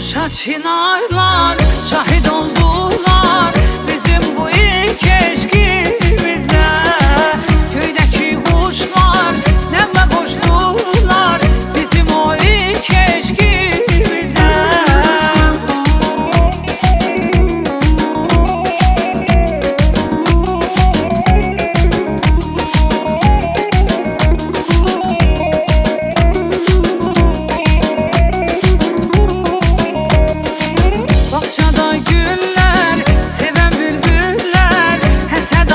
Boşa çınarlar şahit oldular bizim bu ilk eşkimize. Göydeki kuşlar neme koştular bizim o ilk eşkimize. Bahçada güller, seven bülbüller, hesed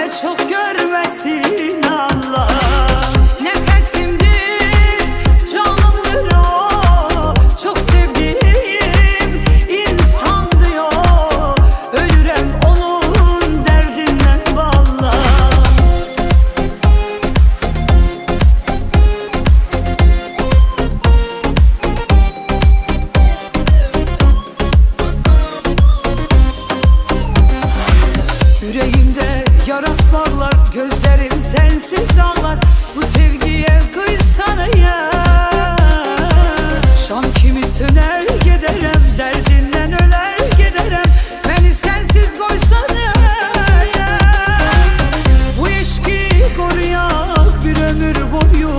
mene çok görmesin Allah. Nefesimdir, canımdır o, çok sevdiğim insandı o. Ölürem onun derdinden vallahi. Yüreğimde yara bağlar, gözlerim sensiz ağlar. Bu sevgiye kıysana ya. Şam kimi söner giderem, derdinden öler giderem. Beni sensiz koysana ya. Bu eşki koruyak bir ömür boyu.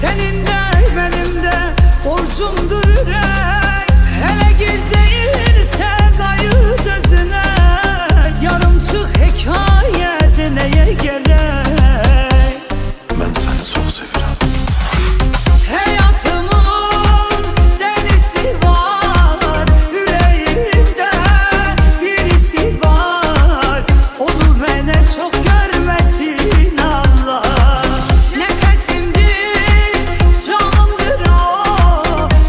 Senin de benim de borcumdur ürek. Hele gir değilse kayıt özüne. Yarımçıq hekayədə nəyə gələk? Mən səni çox sevirəm. Həyatımın dənisi var, ürəyimdə birisi var. Onu mənə çox görməsin Allah. Nəfəsimdir, canımdır o,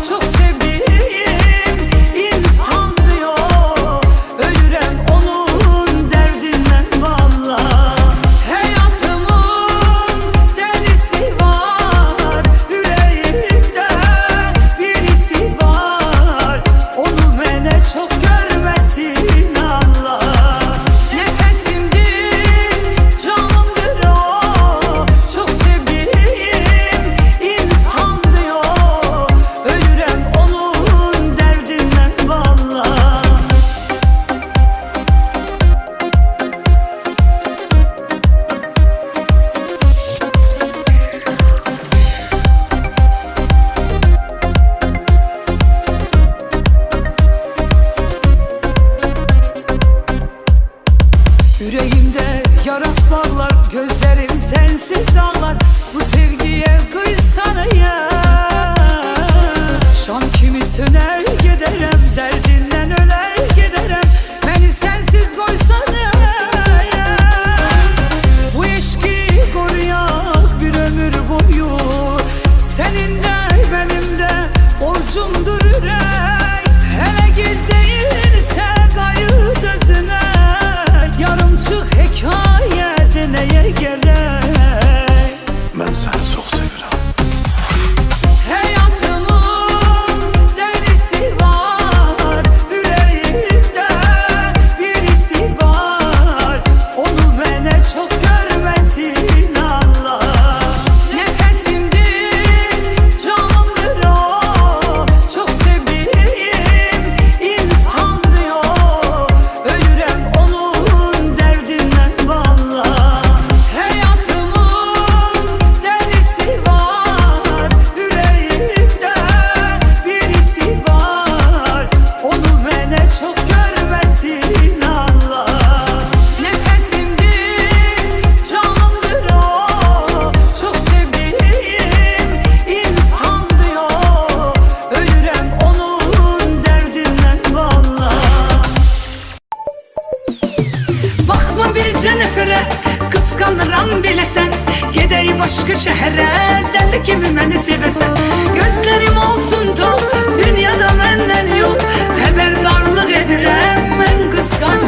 çox sevdiyim insandır o. Ölürəm onun derdinden vallahi. Hayatımın delisi var, yüreğimde birisi var. Onu mene çok görmesin Allah. Nefesimdir, canımdır o, çok sevdiğim insandı o. Ölürem onun derdinden vallahi. Yüreğimde yara bağlar, gözlerim sensiz ağlar. Bu sevgiye kıysana ya. Şam kimi söner giderem, derdinden öler giderem. Beni sensiz koysana ya. Bu eşki koruyak bir ömür boyu. Senin de benim de borcumdur ürek. Hele gir değilse kayıt özüne. Yarımçıq hekayədə nəyə gələk? Mən səni çox sevirəm. Həyatımın dənisi var, ürəyimdə birisi var. Onu mənə çox görməsin Allah. Nəfəsimdir, canımdır o, çox sevdiyim insandı o. Ölürəm onun derdinden vallahi. Hayatımın delisi var, yüreğimde birisi var. Onu mene çok görmesin Allah. Nefesimdir, canımdır o, çok sevdiğim insandı o. Ölürem onun derdinden vallahi. Bakma bircə nəfərə, qısqanıram biləsən. Gedək başqa şəhərə, dəli kimi məni sevəsən. Gözlərim olsun tok, dünyada məndən yox. Xəbərdarlıq edirəm, mən qısqancam.